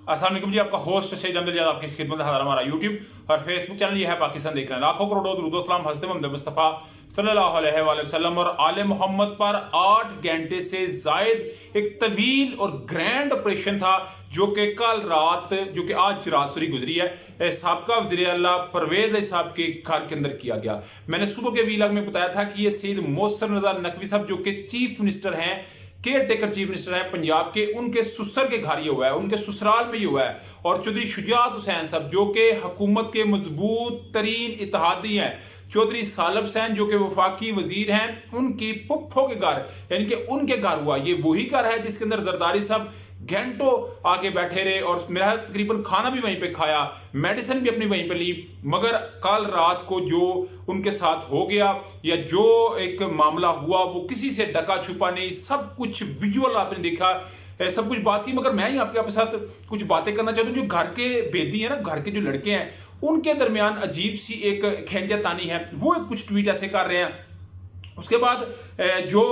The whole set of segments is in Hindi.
अस्सलाम वालेकुम जी, आपका होस्ट सैयद अहमद जाद आपकी खिदमत हाजिर। हमारा यूट्यूब और फेसबुक चैनल ये है पाकिस्तान देख रहे हैं। लाखों करोड़ों दुरूद व सलाम हज़रत मोहम्मद मुस्तफ़ा सल्लल्लाहु अलैहि वसल्लम और आले मोहम्मद पर 8 घंटे से जायद एक तवील और ग्रैंड ऑपरेशन था जो कि कल रात आज रात सॉरी गुजरी है साबका वज़ीर आला परवेज साहब के घर के अंदर किया गया। मैंने सुबह के वीलॉग में बताया था कि ये सैयद मोहसिन रज़ा नकवी साहब जो कि चीफ मिनिस्टर हैं, केयर टेकर चीफ मिनिस्टर है पंजाब के, उनके ससुर के घर ये हुआ है, उनके ससुराल में ये हुआ है। और चौधरी शुजात हुसैन साहब जो कि हुकूमत के मजबूत तरीन इत्तेहादी हैं, चौधरी सालब हुसैन जो कि वफाकी वजीर हैं, उनकी पुप्पो के घर यानी कि उनके घर हुआ। ये वही घर है जिसके अंदर जरदारी साहब घंटों आके बैठे रहे और मेरा तकरीबन खाना भी वहीं पे खाया, मेडिसिन भी अपनी वहीं पे ली। मगर कल रात को जो उनके साथ हो गया या जो एक मामला हुआ वो किसी से ढका छुपा नहीं, सब कुछ विजुअल आपने देखा, सब कुछ बात की। मगर मैं ही आपके साथ कुछ बातें करना चाहता हूँ। जो घर के बेदी है ना, घर के जो लड़के हैं, उनके दरमियान अजीब सी एक खींचातानी है। वो कुछ ट्वीट ऐसे कर रहे हैं। उसके बाद जो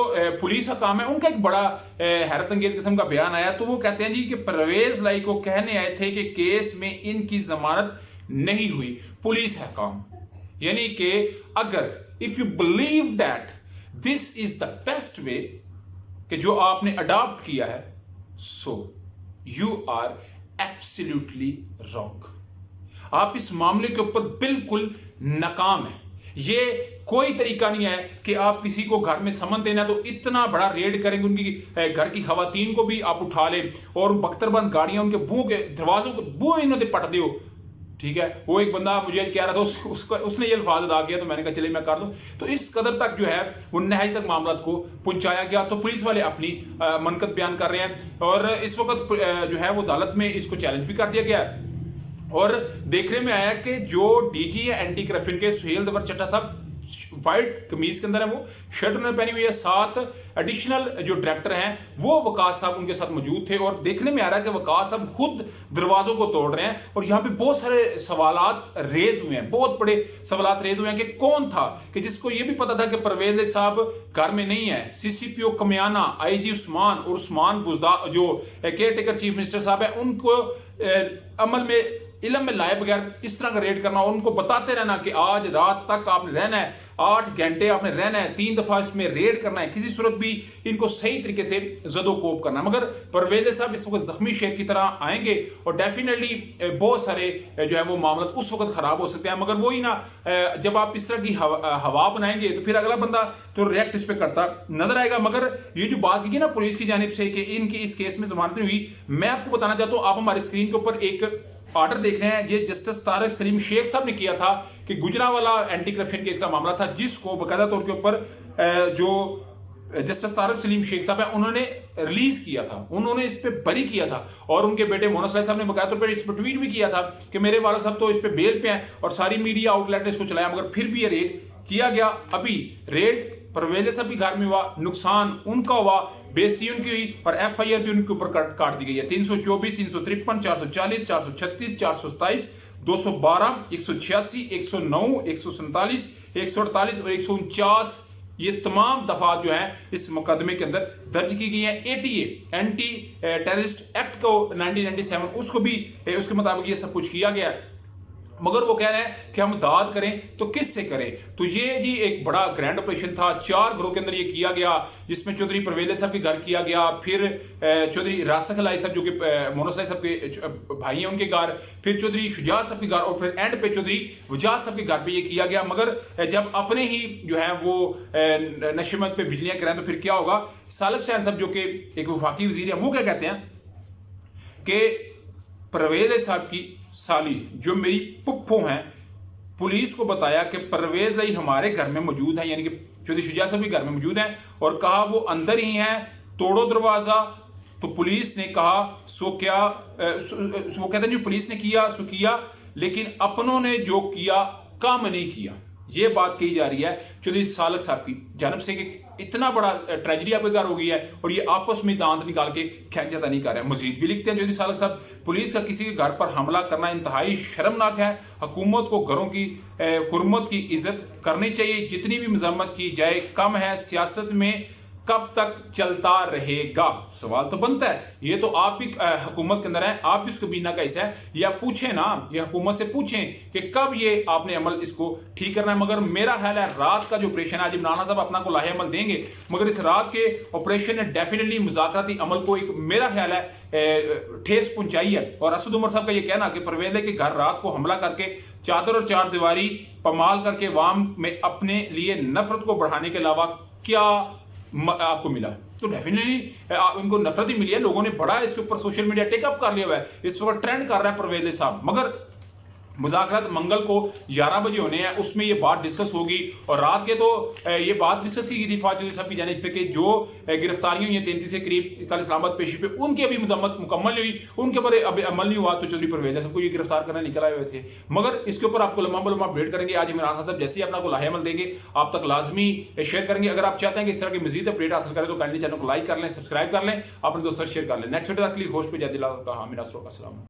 पुलिस का काम है उनका एक बड़ा हैरत अंगेज किस्म का बयान आया। तो वो कहते हैं जी कि परवेज लाई को कहने आए थे कि केस में इनकी जमानत नहीं हुई, पुलिस है काम। यानी कि अगर if you believe that this is the best way कि जो आपने अडॉप्ट किया है, so you are absolutely wrong. आप इस मामले के ऊपर बिल्कुल नाकाम हैं। ये कोई तरीका नहीं है कि आप किसी को घर में समन देना तो इतना बड़ा रेड करेंगे, उनकी घर की खवातीन को भी आप उठा लें और बख्तरबंद गाड़ियां उनके बुओं के दरवाजों को बुओं इन्होंने पट दियो। ठीक है, वो एक बंदा मुझे कह रहा था, उसने ये अल्फाज अदा किया तो मैंने कहा चलिए मैं कर दूं। तो इस कदर तक जो है वो नहाई तक मामला को पहुंचाया गया। तो पुलिस वाले अपनी मनकत बयान कर रहे हैं और इस वक्त जो है वो अदालत में इसको चैलेंज भी कर दिया गया है। और देखने में आया कि जो डीजी है एंटी करप्शन के सुहेल जबर चट्टा साहब व्हाइट कमीज के अंदर है, वो शर्ट उन्होंने पहनी हुई है। 7 एडिशनल जो डायरेक्टर हैं वो वकास साहब उनके साथ मौजूद थे और देखने में आ रहा है कि वकास साहब खुद दरवाजों को तोड़ रहे हैं। और यहाँ पे बहुत सारे सवालात रेज हुए हैं, बहुत बड़े सवालात रेज हुए हैं कि कौन था कि जिसको ये भी पता था कि परवेज साहब घर में नहीं है। सीसीपीओ कमियाना, आईजी उस्मान और उस्मान बुजदा जो केयर टेकर चीफ मिनिस्टर साहब है, उनको अमल में इलम में लाए बगैर इस तरह का रेड करना, उनको बताते रहना कि आज रात तक आपने रहना है, 8 घंटे आपने रहना है, 3 दफा इसमें रेड करना है, किसी सूरत भी इनको सही तरीके से जदोकोब करना। मगर परवेज साहब इस वक्त जख्मी शेर की तरह आएंगे और डेफिनेटली बहुत सारे जो है वो मामला उस वक्त खराब हो सकते हैं। मगर वही ना, जब आप इस तरह की हवा बनाएंगे तो फिर अगला बंदा तो रिएक्ट इस पर करता नजर आएगा। मगर ये जो बात की ना पुलिस की जानिब से कि इनकी इस केस में जमानत नहीं हुई, मैं आपको बताना चाहता हूँ। आप हमारी स्क्रीन के ऊपर एक ऑर्डर देख रहे हैं, ये जस्टिस तारिक सलीम शेख साहब ने किया था कि गुजरांवाला एंटी करप्शन केस का मामला था, जिसको बकायदा तौर के ऊपर जो जस्टिस तारिक सलीम शेख साहब है उन्होंने रिलीज किया था, उन्होंने इस पे बरी किया था। और उनके बेटे मोहन साहब ने बकायदा तौर पर इस पर ट्वीट भी किया था कि मेरे वाला साहब तो इस पे बेल पे हैं और सारी मीडिया आउटलेट ने इसको चलाया। मगर फिर भी ये रेड किया गया। अभी रेड परवेज साहब के घर में हुआ, नुकसान उनका हुआ, बेइज्जती उनकी हुई और एफआईआर भी उनके ऊपर काट दी गई है। 324, 353, 440, 436, 427, 212, 186, 109, 147, 148 और 149 ये तमाम दफात जो है इस मुकदमे के अंदर दर्ज की गई है। एटीए एंटी टेररिस्ट एक्ट को 1997 उसको भी उसके मुताबिक ये सब कुछ किया गया है। मगर वो कह रहे हैं कि हम दाद करें तो किससे करें। तो ये जी एक बड़ा ग्रैंड ऑपरेशन था, 4 ग्रोह के अंदर ये किया गया, जिसमें चौधरी परवेज साहब के घर किया गया, फिर चौधरी रासख लाई साहब जो कि मोहन साहब के भाई हैं उनके घर, फिर चौधरी शुजात साहब के घर और फिर एंड पे चौधरी वजात साहब के घर पे ये किया गया। मगर जब अपने ही जो है वो नशेमत पे बिजलियां कराएं तो फिर क्या होगा। सालब हुसैन साहब जो कि एक वफाकी वजीर है, वो क्या कहते हैं कि परवेज साहब की साली जो मेरी पुप्पो हैं, पुलिस को बताया कि परवेज लाई हमारे घर में मौजूद है, यानी कि चौधरी शुजात साहब भी घर में मौजूद हैं और कहा वो अंदर ही हैं, तोड़ो दरवाजा। तो पुलिस ने कहा सो क्या, वो कहते हैं जो पुलिस ने किया सो किया, लेकिन अपनों ने जो किया काम नहीं किया। ये बात कही जा रही है चौधरी सालक साहब की जानब से कि इतना बड़ा ट्रेजेडी आपके घर हो गई है और ये आपस में दांत निकाल के खैंचाता नहीं कर रहे हैं। मजीद भी लिखते हैं चौधरी सालक साहब, पुलिस का किसी के घर पर हमला करना इंतहाई शर्मनाक है। हुकूमत को घरों की हुर्मत की इज्जत करनी चाहिए, जितनी भी मजम्मत की जाए कम है। सियासत में कब तक चलता रहेगा? सवाल तो बनता है। ये तो आप भी हुकूमत के अंदर हैं, आप भी उसको बीना का हिस्सा है। या पूछें ना, ये हुकूमत से पूछें कि कब ये आपने अमल इसको ठीक करना है। मगर मेरा ख्याल है रात का जो ऑपरेशन है, आज इमरान साहब अपना को लाहे अमल देंगे, मगर इस रात के ऑपरेशन ने डेफिनेटली मुज़ाकराती अमल को एक, मेरा ख्याल है, ठेस पहुंचाई है। और असद उमर साहब का ये कहना कि परवेज के घर रात को हमला करके चादर और चार दीवारी पमाल करके वाम में अपने लिए नफरत को बढ़ाने के अलावा क्या आपको मिला? तो डेफिनेटली इनको नफरत ही मिली है। लोगों ने बड़ा इसके ऊपर सोशल मीडिया टेकअप कर लिया हुआ है, इस वक्त ट्रेंड कर रहा है परवेज साहब। मगर मुज़ाकरात मंगल को 11 बजे होने हैं, उसमें ये बात डिस्कस होगी। और रात के तो ये बात डिस्कस की गई थी फाजुल साहब की जानिब पे कि जो गिरफ्तारियां हुई हैं 33 के करीब कल इस्लामाबाद पेशी पे, उनकी अभी मजम्मत मुकम्मल नहीं हुई, उनके ऊपर अभी अमल नहीं हुआ। तो चौधरी परवेज सबको ये गिरफ्तार करने निकल आए हुए थे। मगर इसके ऊपर आपको लम्हा अपडेट करेंगे। आज इमरान साहब जैसे ही अपना को लाहे अमल देंगे आप तक लाजमी शेयर करेंगे। अगर आप चाहते हैं कि इस तरह की मजीद अपडेट हासिल करें तो काइंडली चैनल को लाइक कर लें, सब्सक्राइब कर लें, अपने दोस्तों शेयर कर लें। नेक्स्ट वीडियो तक के लिए होस्ट पे जय दिला का हामिद असरो का सलाम।